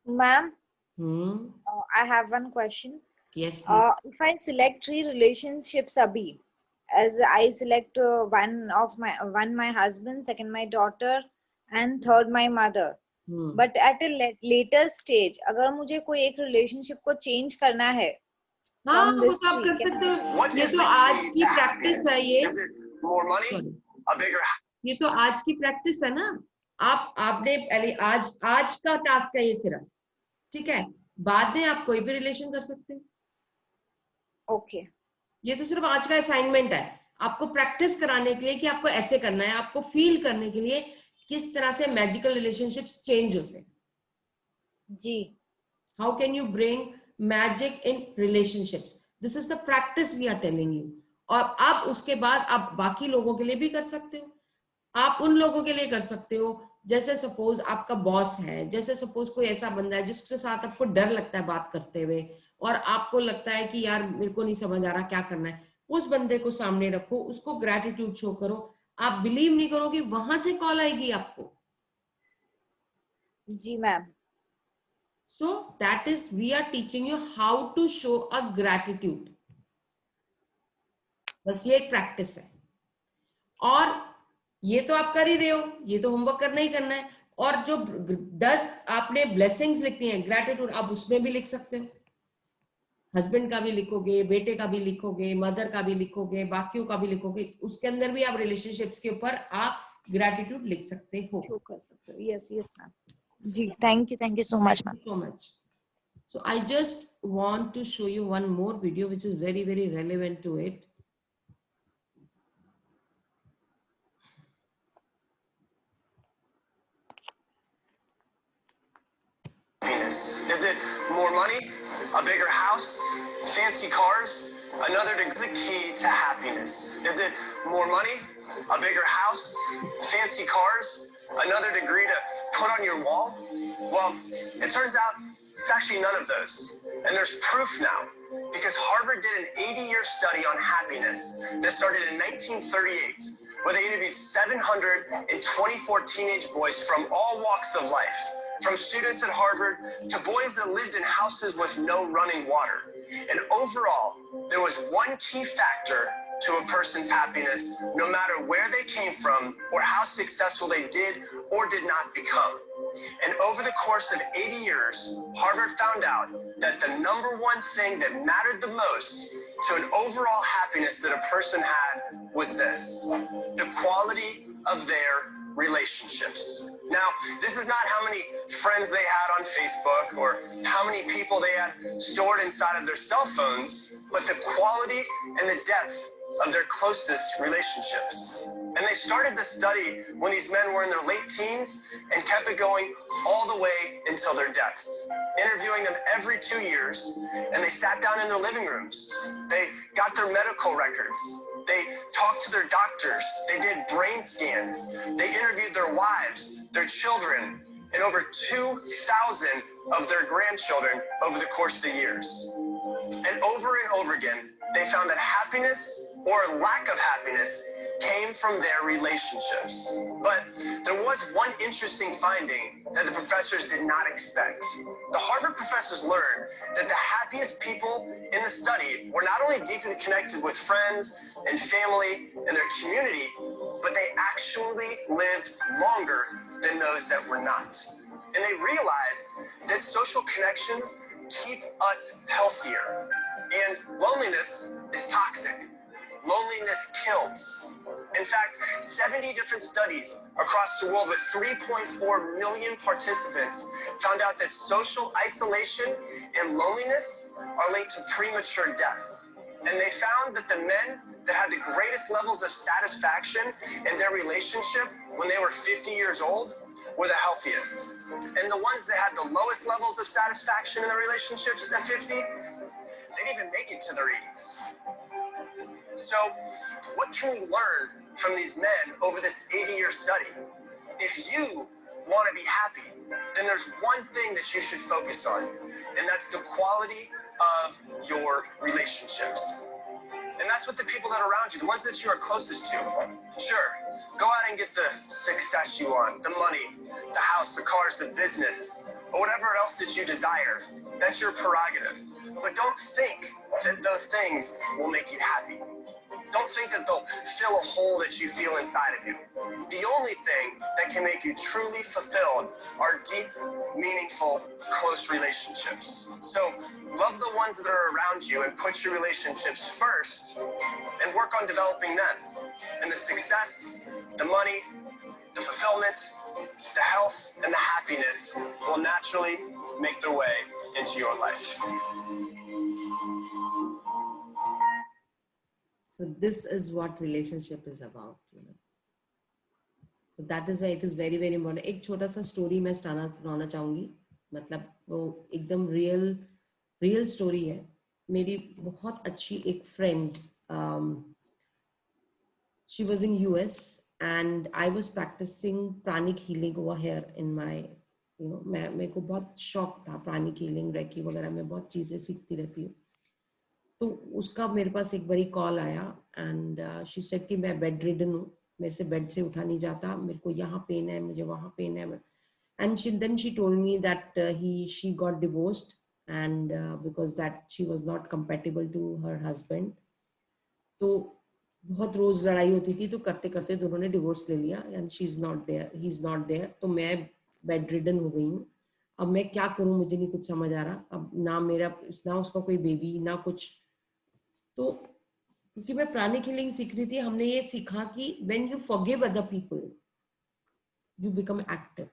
Ma'am, Hmm. I have one question. Yes, please. If I select 3 relationships, abhi, as I select one my husband, second my daughter, and third my mother. Hmm. But at a later stage, अगर मुझे कोई एक relationship को change करना है, हाँ, from वो this तो आप tree, कर can सकते I? हो. What ये is तो the आज key की to प्रैक्टिस है happiness? ये. Is it more money? Sorry. A bigger ये तो आज की प्रैक्टिस है ना. आपने पहले आज का टास्क है ये सिर्फ, ठीक है? बाद में आप कोई भी रिलेशन कर सकते हैं. Okay. ये तो सिर्फ आज का असाइनमेंट है आपको प्रैक्टिस कराने के लिए कि आपको ऐसे करना है, आपको फील करने के लिए किस तरह से मैजिकल रिलेशनशिप्स चेंज होते हैं. जी. How can you bring magic in relationships? This is the practice we are telling you. और आप उसके बाद आप बाकी लोगों के लिए भी कर सकते हो. आप उन लोगों के लिए कर सकते हो जैसे सपोज आपका बॉस है, जैसे सपोज कोई ऐसा बंदा है जिसके साथ आपको डर लगता है बात करते हुए और आपको लगता है कि यार मेरे को नहीं समझ आ रहा क्या करना है. उस बंदे को सामने रखो, उसको ग्रैटिट्यूड शो करो. आप बिलीव नहीं करोगे वहां से कॉल आएगी आपको. जी ma'am. So that is, we are teaching you how to show a gratitude. बस ये एक प्रैक्टिस है और ये तो आप कर ही रहे हो, ये तो होमवर्क करना ही करना है. और जो 10 आपने ब्लेसिंग्स लिखती हैं ग्रैटिट्यूड, आप उसमें भी लिख सकते हो. हस्बैंड का भी लिखोगे, बेटे का भी लिखोगे, मदर का भी लिखोगे, बाकियों का भी लिखोगे. उसके अंदर भी आप रिलेशनशिप्स के ऊपर आप ग्रैटिट्यूड लिख सकते हो. शो कर सकते हो. Yes ma'am. जी, thank you so much ma'am. So much. So I just want to show you one more video which is very, very relevant to it. happiness? Is it more money? A bigger house? Fancy cars? Another degree, the key to happiness. Is it more money? A bigger house? Fancy cars? Another degree to put on your wall? Well, it turns out it's actually none of those. And there's proof now, because Harvard did an 80-year study on happiness that started in 1938, where they interviewed 724 teenage boys from all walks of life, from students at Harvard to boys that lived in houses with no running water. And overall, there was one key factor to a person's happiness, no matter where they came from or how successful they did or did not become. And over the course of 80 years, Harvard found out that the number one thing that mattered the most to an overall happiness that a person had was this: the quality of their relationships. Now, this is not how many friends they had on Facebook or how many people they had stored inside of their cell phones, but the quality and the depth of their closest relationships. And they started this study when these men were in their late teens and kept it going all the way until their deaths, interviewing them every 2 years. And they sat down in their living rooms. They got their medical records. They talked to their doctors. They did brain scans. They interviewed their wives, their children, and over 2,000 of their grandchildren over the course of the years. And over again, they found that happiness or lack of happiness came from their relationships. But there was one interesting finding that the professors did not expect. The Harvard professors learned that the happiest people in the study were not only deeply connected with friends and family and their community, but they actually lived longer than those that were not. And they realized that social connections keep us healthier. And loneliness is toxic. Loneliness kills. In fact, 70 different studies across the world with 3.4 million participants found out that social isolation and loneliness are linked to premature death. And they found that the men that had the greatest levels of satisfaction in their relationship when they were 50 years old were the healthiest. And the ones that had the lowest levels of satisfaction in their relationships at 50, they didn't even make it to their 80s. So, what can we learn from these men over this 80-year study? If you want to be happy, then there's one thing that you should focus on, and that's the quality of your relationships. And that's what the people that are around you, the ones that you are closest to. Sure, go out and get the success you want, the money, the house, the cars, the business, or whatever else that you desire. That's your prerogative. But don't think that those things will make you happy. Don't think that they'll fill a hole that you feel inside of you. The only thing that can make you truly fulfilled are deep, meaningful, close relationships. So love the ones that are around you and put your relationships first and work on developing them. And the success, the money, the fulfillment, the health, and the happiness will naturally make their way into your life. So this is what relationship is about, you know. So that is why it is very, very important. एक छोटा सा story मैं सुनाना चाहूँगी. मतलब वो एकदम real story है. मेरी बहुत अच्छी एक friend, she was in US and I was practicing pranic healing over here in my, you know, मेरे को बहुत शौक था pranic healing, reiki वगैरह में बहुत चीजें सीखती रहती हूँ. तो उसका मेरे पास एक बारी कॉल आया एंड शी सेड कि मैं बेड रिडन हूँ, मेरे से बेड से उठा नहीं जाता, मेरे को यहाँ पेन है, मुझे वहाँ पेन है. And then she told me that she got divorced and because that she was not compatible to her husband. तो बहुत रोज लड़ाई होती थी, तो करते करते दोनों ने डिवोर्स ले लिया and she is not there, he is not there. तो मैं बेड रिडन हो गई हूँ. अब मैं क्या करूँ, मुझे नहीं कुछ समझ आ रहा. अब ना उसका कोई बेबी ना कुछ. तो क्योंकि मैं प्राणिक हीलिंग सीख रही थी, हमने ये सीखा कि when you forgive other people you become active.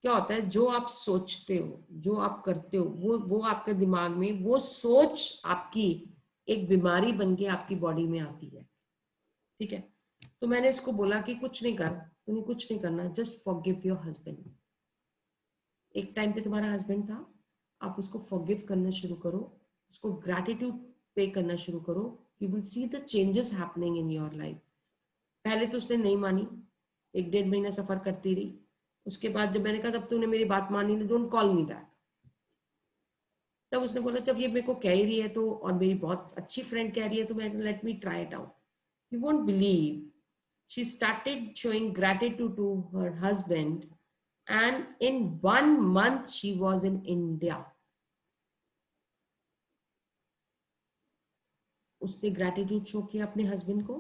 क्या होता है, जो आप सोचते हो, जो आप करते हो, वो आपके दिमाग में, वो सोच आपकी एक बीमारी बन के आपकी बॉडी में आती है. ठीक है. तो मैंने इसको बोला कि कुछ नहीं कर, तुम्हें कुछ नहीं करना, जस्ट फॉरगिव योर हस्बैंड. एक टाइम पे तुम्हारा हस्बैंड था, आप उसको फॉरगिव करना शुरू करो, उसको ग्रैटिट्यूड पे करना शुरू करो. You will see the changes happening in your life. पहले तो उसने नहीं मानी, 1-1.5 महीना सफर करती रही. उसके बाद जब मैंने कहा तब तूने मेरी बात मानी नहीं, डोंट कॉल मी बैक. तब उसने बोला जब ये मेरे को कह रही है तो, और मेरी बहुत अच्छी फ्रेंड कह रही है, तो मैं let me try it out. You won't believe, she started showing gratitude to her husband and in 1 month she was in India. उसने ग्रैटिट्यूड शो किया अपने हस्बैंड को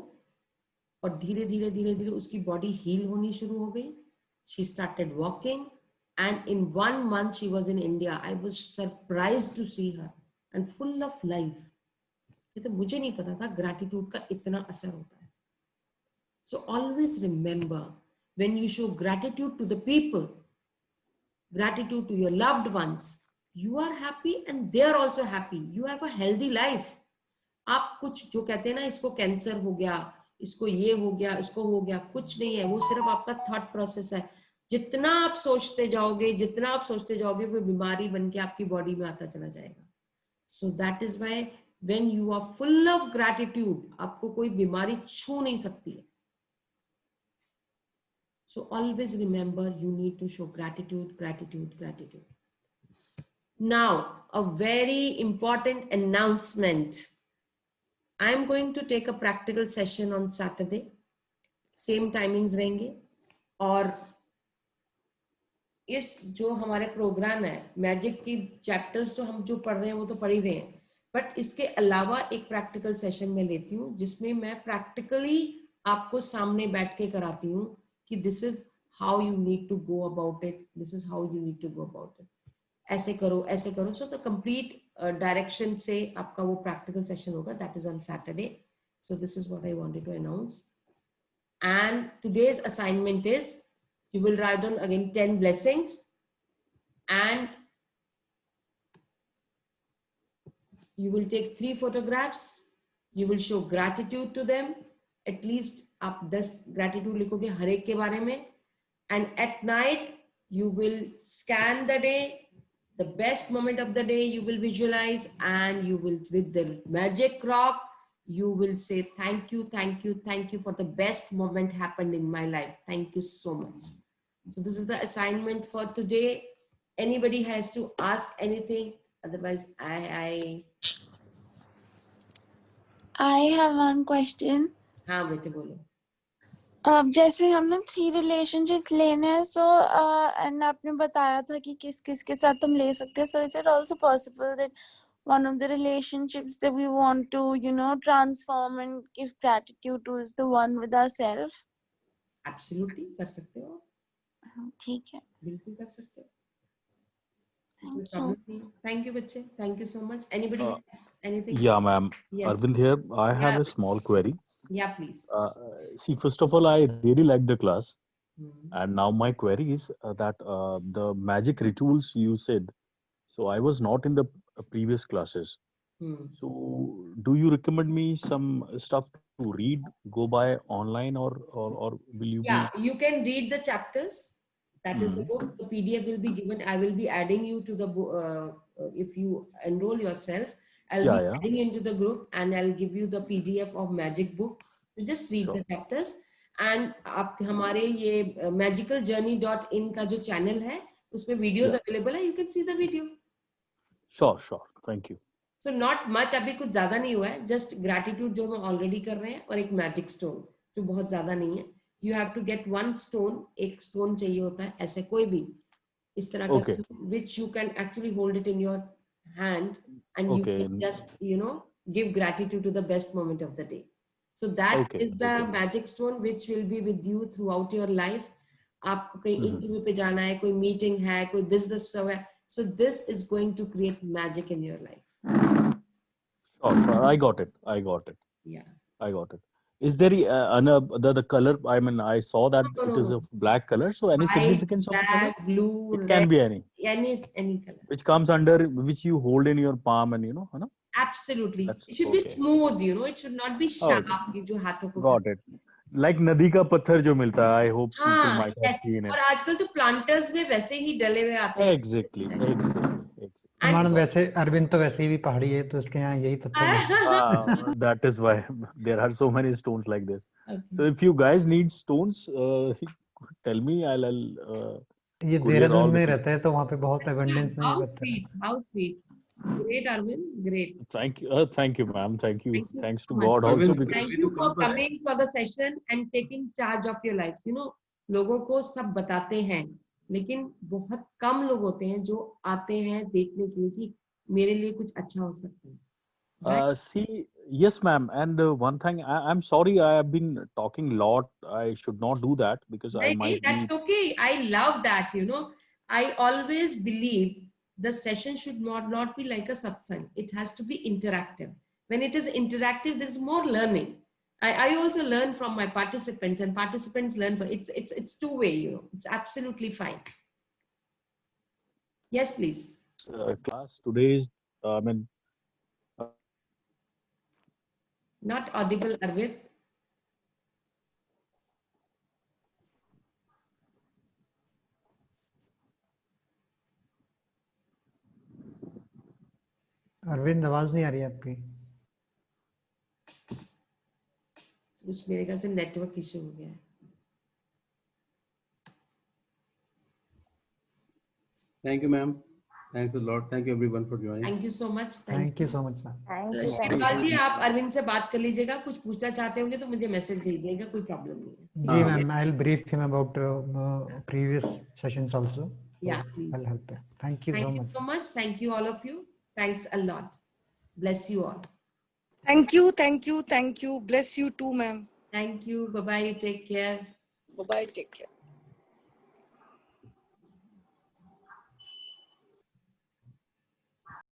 और धीरे धीरे उसकी बॉडी हील होनी शुरू हो गई. She started walking and in 1 month she was in India. I was surprised to see her and full of life. ये तो मुझे नहीं पता था ग्रैटिट्यूड का इतना असर होता है. So always remember, when you show gratitude to the people, gratitude to your loved ones, you are happy and they are also happy. You have a healthy life. आप कुछ जो कहते हैं ना, इसको कैंसर हो गया, इसको ये हो गया, इसको हो गया, कुछ नहीं है. वो सिर्फ आपका थॉट प्रोसेस है. जितना आप सोचते जाओगे वो बीमारी बन के आपकी बॉडी में आता चला जाएगा. So that is why when you are full of gratitude, आपको कोई बीमारी छू नहीं सकती है. So always remember, you need to show gratitude. Now a very important announcement. I am going to take a practical session on Saturday. Same timings रहेंगे. और इस जो हमारे प्रोग्राम है, मैजिक की चैप्टर्स जो हम जो पढ़ रहे हैं वो तो पढ़ ही रहे हैं, बट इसके अलावा एक प्रैक्टिकल सेशन में लेती हूँ जिसमें मैं प्रैक्टिकली आपको सामने बैठ के कराती हूँ कि this is how you need to go about it, this is how you need to go about it. ऐसे करो, ऐसे करो. सो द कंप्लीट डायरेक्शन से आपका वो प्रैक्टिकल सेशन होगा. That is on Saturday. So this is what I wanted to announce. And today's assignment is, you will write down again 10 blessings and you will take 3 photographs. You will show gratitude to them. At least आप 10 gratitude लिखोगे हर एक के बारे में. And at night you will scan the day, the best moment of the day you will visualize, and you will, with the magic rock, you will say thank you, thank you, thank you for the best moment happened in my life. Thank you so much. So this is the assignment for today. Anybody has to ask anything, otherwise I have one question. हाँ बेटे बोलो. अब जैसे हमने 3 relationships लेने हैं, so and आपने बताया था कि किस किस के साथ हम ले सकते हैं, so is it also possible that one of the relationships that we want to, you know, transform and give gratitude to is the one with ourselves? Absolutely कर सकते हो, ठीक है, बिल्कुल कर सकते हो. thank you. Thank you बच्चे, thank you so much. Anybody has anything? Yeah, ma'am. Yes. Arvind here. I have Yeah. a small query. Yeah, please. See, first of all, I really like the class. Hmm. And now my query is that the magic rituals you said, so I was not in the previous classes. Hmm. So do you recommend me some stuff to read, go by online, or will you Yeah, you can read the chapters. That is the Hmm. book. The PDF will be given. I will be adding you to the book. If you enroll yourself, I'll be Yeah. adding you into the group and I'll give you the PDF of magic book. You just read Sure. the chapters. And आप हमारे ये magicaljourney.in का जो channel है, उसमें videos Yeah. available है. You can see the video. Sure. Thank you. So not much, अभी कुछ ज़्यादा नहीं हुआ है. Just gratitude जो हम already कर रहे हैं और एक magic stone जो बहुत ज़्यादा नहीं है. You have to get one stone. एक stone चाहिए होता है. ऐसे कोई भी इस तरह का Okay. which you can actually hold it in your hand and you Okay. can just give gratitude to the best moment of the day. So that Okay, is the okay. magic stone which will be with you throughout your life. आपको कहीं Mhm. Interview पे जाना है, कोई meeting है, कोई business है. So this is going to create magic in your life. Sure. I got it. Yeah. I got it. Is there the color? I mean, I saw that No. it is of black color. So any White, significance of the color? black, blue, It red, can be any, any color. which comes under which you hold in your palm, and you know. Absolutely. That's It should be okay. smooth, it should not be sharp. Okay. ये जो हाथों को Got it. Like नदी का पत्थर जो मिलता है. I hope people हाँ, might have yes. seen और it. आजकल तो प्लांटर्स में वैसे ही डले हुए आते हैं. Exactly. मैडम वैसे अरविंद तो वैसे भी पहाड़ी है तो उसके यहाँ यही पत्थर है. That is why there are so many stones like this. Okay. So if you guys need stones, tell me. I'll ये courier देहरादून all में the रहता है तो वहाँ पे बहुत अबंडेंस में ये How पत्थर है. sweet, how sweet. Great, Arvind, great. Thank you, ma'am. Thank you. Thank you Thanks so to much. God also Arvind, because Thank you for coming for the session and taking charge of your life. लोगों को सब बताते हैं, लेकिन बहुत कम लोग होते हैं जो आते हैं देखने के लिए कि मेरे लिए कुछ अच्छा हो सकता है. Right? see, yes, ma'am. And one thing, I'm sorry, I have been talking a lot. I should not do that because I Maybe might that's be. okay. I love that. I always believe the session should not be like a satsang. It has to be interactive. When it is interactive, there's more learning. I also learn from my participants, and participants learn from it's two-way. It's absolutely fine. Yes, please. Class today is, Not audible, Arvind. Arvind आवाज नहीं आ रही है आपकी. कुछ मेरे ख्याल से network issue हो गया है. Thank you, ma'am. Thanks a lot. Thank you everyone for joining. Thank you so much. Thank you so much sir. Thank you. Shivpal ji, आप अरविंद से बात कर लीजिएगा. कुछ पूछना चाहते होंगे तो मुझे मैसेज भेज देगा, कोई प्रॉब्लम नहीं है. जी ma'am, I will brief him about previous sessions also. Yeah, please. I'll help him. Thank you so Thank you much. so much. Thank you all of you. Thanks a lot. Bless you all. Thank you. Bless you too, ma'am. Thank you. Bye-bye. Take care. Bye-bye. Take care.